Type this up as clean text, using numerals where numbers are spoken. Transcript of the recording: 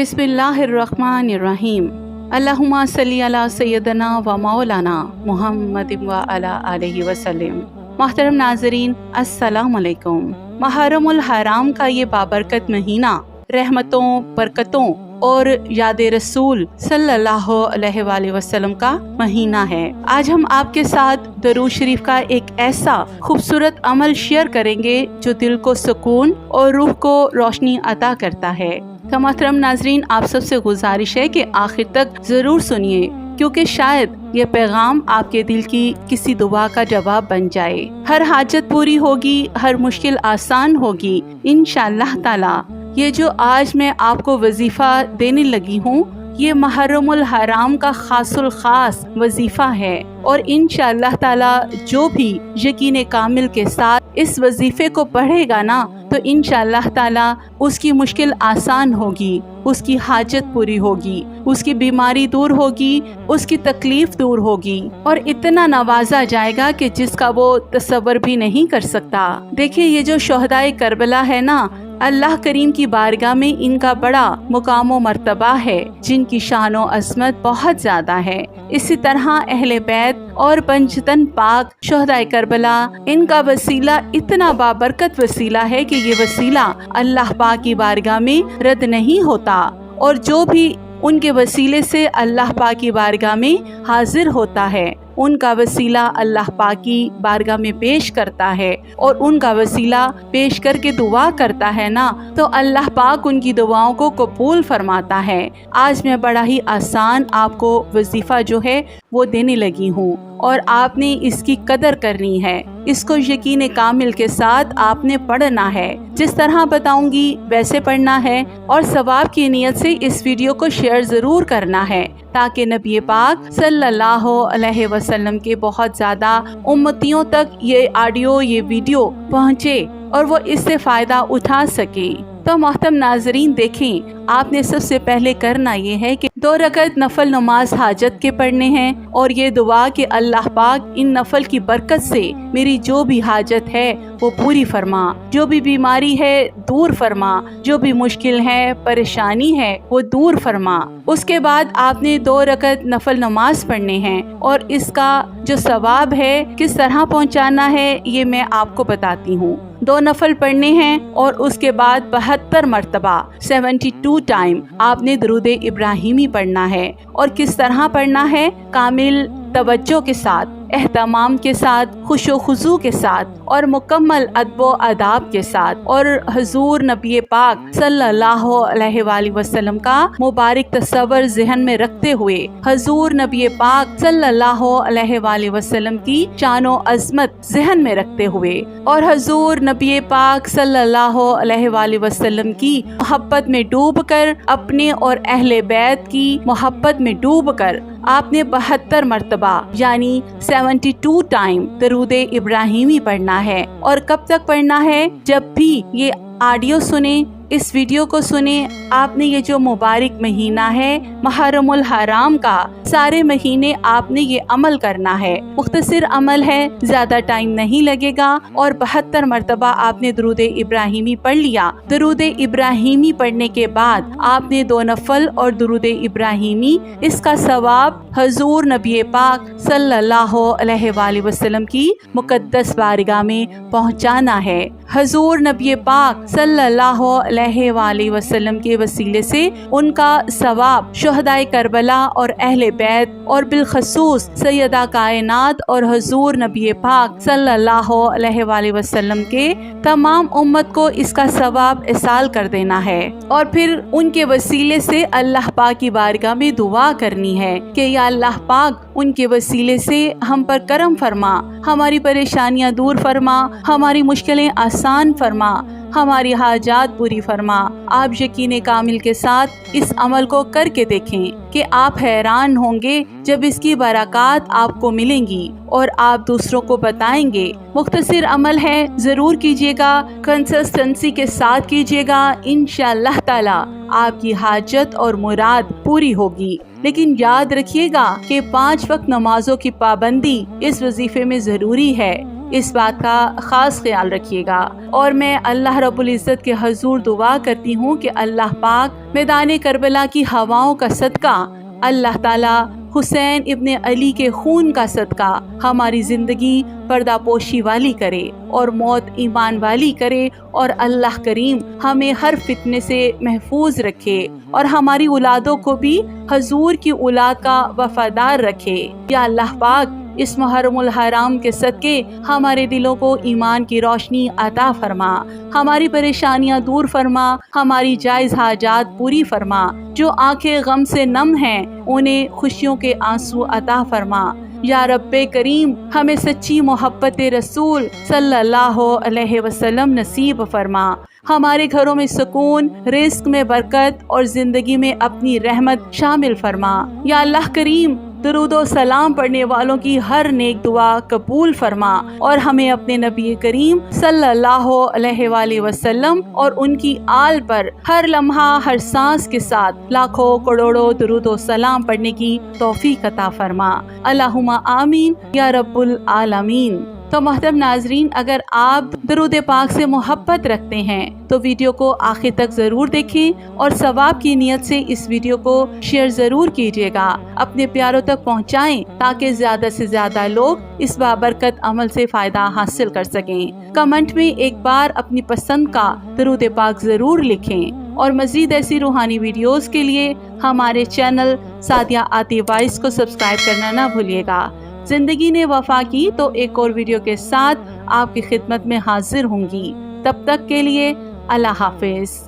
बिस्मिल्लाहिर्रहमानिर्रहीम। अल्लाहुम्मा सल्ली अला सय्यदना व मौलाना मुहम्मद व अला आलिहि वसल्लम। मोहतरम नाज़रीन, अस्सलाम वालेकुम। मुहर्रमुल हराम का ये बाबरकत महीना रहमतों, बरकतों और याद रसूल सल्लल्लाहु अलैहि वसल्लम का महीना है। आज हम आपके साथ दरूद शरीफ का एक ऐसा खूबसूरत अमल शेयर करेंगे जो दिल को सुकून और रूह को रोशनी अता करता है। तो मोहतरम नाजरीन, आप सबसे गुजारिश है कि आखिर तक जरूर सुनिए, क्योंकि शायद ये पैगाम आपके दिल की किसी दुआ का जवाब बन जाए। हर हाजत पूरी होगी, हर मुश्किल आसान होगी इंशाअल्लाह ताला। ये जो आज मैं आपको वजीफा देने लगी हूँ, ये मुहर्रमुल हराम का खासुल खास वजीफा है और इंशाअल्लाह ताला जो भी यकीन कामिल के साथ इस वजीफे को पढ़ेगा ना, तो इंशाअल्लाह ताला उसकी मुश्किल आसान होगी, उसकी हाजत पूरी होगी, उसकी बीमारी दूर होगी, उसकी तकलीफ दूर होगी और इतना नवाजा जाएगा कि जिसका वो तसव्वुर भी नहीं कर सकता। देखिए, ये जो शोहदाए करबला है ना, अल्लाह करीम की बारगाह में इनका बड़ा मुकाम व मर्तबा है, जिनकी शान व अज़मत बहुत ज्यादा है। इसी तरह अहले बैत और पंजतन पाक शोहदाए करबला, इनका वसीला इतना बाबरकत वसीला है कि ये वसीला अल्लाह पाक की बारगाह में रद्द नहीं होता और जो भी उनके वसीले से अल्लाह पाक की बारगाह में हाजिर होता है, उनका वसीला अल्लाह पाक की बारगाह में पेश करता है और उनका वसीला पेश करके दुआ करता है ना, तो अल्लाह पाक उनकी दुआओं को कबूल फरमाता है। आज मैं बड़ा ही आसान आपको वजीफा जो है वो देने लगी हूँ और आपने इसकी कदर करनी है। इसको यकीन कामिल के साथ आपने पढ़ना है, जिस तरह बताऊंगी वैसे पढ़ना है और सवाब की नियत से इस वीडियो को शेयर ज़रूर करना है, ताकि नबी पाक सल्लल्लाहु अलैहि वसल्लम के बहुत ज़्यादा उम्मतियों तक ये ऑडियो, ये वीडियो पहुँचे और वो इससे फ़ायदा उठा सके। तो मोहतरम नाजरीन, देखें, आपने सबसे पहले करना ये है कि 2 रकअत नफल नमाज हाजत के पढ़ने हैं और ये दुआ कि अल्लाह पाक इन नफल की बरकत से मेरी जो भी हाजत है वो पूरी फरमा, जो भी बीमारी है दूर फरमा, जो भी मुश्किल है, परेशानी है वो दूर फरमा। उसके बाद आपने 2 रकअत नफल नमाज पढ़ने हैं और इसका जो सवाब है किस तरह पहुँचाना है ये मैं आपको बताती हूँ। 2 नफल पढ़ने हैं और उसके बाद 72 मरतबा 72 टाइम आपने दरूद इब्राहिमी पढ़ना है। और किस तरह पढ़ना है? कामिल तवज्जो के साथ, एहतमाम के साथ, खुशो खुजू के साथ और मुकम्मल अदब व आदाब के साथ और हजूर नबी पाक सल्लल्लाहु अलैहि वसल्लम का मुबारक तस्वर ज़हन में रखते हुए, हजूर नबी पाक सल्लल्लाहु अलैहि वसल्लम की शानो अज़मत ज़हन में रखते हुए और हजूर नबी पाक सल्लल्लाहु अलैहि वसल्लम की मोहब्बत में डूबकर, अपने और अहले बैत की मोहब्बत में डूबकर आपने 72 मरतबा यानी 72 टाइम दरूद इब्राहिमी पढ़ना है। और कब तक पढ़ना है? जब भी ये ऑडियो सुने, इस वीडियो को सुने, आपने ये जो मुबारक महीना है मुहर्रमुल हराम का, सारे महीने आपने ये अमल करना है। मुख्तसर अमल है, ज़्यादा टाइम नहीं लगेगा और 72 मरतबा आपने दरूद इब्राहिमी पढ़ लिया। दरूद इब्राहिमी पढ़ने के बाद आपने 2 नफल और दरूद इब्राहिमी, इसका सवाब हजूर नबी पाक सल्लल्लाहु अलैहि वसल्लम की मुकद्दस बारगाह में पहुँचाना है। हजूर नबी पाक सल्लल्लाहु अलैहि वसल्लम के वसीले से उनका सवाब शुहदाए करबला और अहले बैत और बिलखसूस सैयदा कायनात और हजूर नबी पाक सल्लल्लाहु अलैहि वसल्लम के तमाम उम्मत को इसका सवाब इसाल कर देना है। और फिर उनके वसीले से अल्लाह पाक की बारगाह में दुआ करनी है कि या अल्लाह पाक उनके वसीले से हम पर करम फरमा, हमारी परेशानियां दूर फरमा, हमारी मुश्किलें आसान फरमा, हमारी हाजात पूरी फरमा। आप यकीन कामिल के साथ इस अमल को करके देखें कि आप हैरान होंगे जब इसकी बरक़ात आपको मिलेंगी और आप दूसरों को बताएंगे। मुख्तसर अमल है, ज़रूर कीजिएगा, कंसिस्टेंसी के साथ कीजिएगा, इंशाअल्लाह ताला आपकी हाजत और मुराद पूरी होगी। लेकिन याद रखिएगा कि 5 वक्त नमाजों की पाबंदी इस वजीफे में ज़रूरी है। اس بات کا خاص خیال رکھیے گا۔ اور میں اللہ رب العزت کے حضور دعا کرتی ہوں کہ اللہ پاک میدان کربلا کی ہواؤں کا صدقہ، اللہ تعالیٰ حسین ابن علی کے خون کا صدقہ ہماری زندگی پردہ پوشی والی کرے اور موت ایمان والی کرے، اور اللہ کریم ہمیں ہر فتنے سے محفوظ رکھے اور ہماری اولادوں کو بھی حضور کی اولاد کا وفادار رکھے۔ یا اللہ پاک اس محرم الحرام کے صدقے ہمارے دلوں کو ایمان کی روشنی عطا فرما، ہماری پریشانیاں دور فرما، ہماری جائز حاجات پوری فرما، جو آنکھیں غم سے نم ہیں انہیں خوشیوں کے آنسو عطا فرما۔ یا رب کریم ہمیں سچی محبت رسول صلی اللہ علیہ وسلم نصیب فرما، ہمارے گھروں میں سکون، رزق میں برکت اور زندگی میں اپنی رحمت شامل فرما۔ یا اللہ کریم درود و سلام پڑھنے والوں کی ہر نیک دعا قبول فرما، اور ہمیں اپنے نبی کریم صلی اللہ علیہ وآلہ وسلم اور ان کی آل پر ہر لمحہ ہر سانس کے ساتھ لاکھوں کروڑوں درود و سلام پڑھنے کی توفیق عطا فرما۔ اللہم آمین یا رب العالمین۔ تو محترم ناظرین، اگر آپ درود پاک سے محبت رکھتے ہیں تو ویڈیو کو آخر تک ضرور دیکھیں، اور ثواب کی نیت سے اس ویڈیو کو شیئر ضرور کیجیے گا، اپنے پیاروں تک پہنچائیں تاکہ زیادہ سے زیادہ لوگ اس بابرکت عمل سے فائدہ حاصل کر سکیں۔ کمنٹ میں ایک بار اپنی پسند کا درود پاک ضرور لکھیں، اور مزید ایسی روحانی ویڈیوز کے لیے ہمارے چینل سعدیہ آتی وائس کو سبسکرائب کرنا نہ بھولیے گا۔ زندگی نے وفا کی تو ایک اور ویڈیو کے ساتھ آپ کی خدمت میں حاضر ہوں گی، تب تک کے لیے اللہ حافظ۔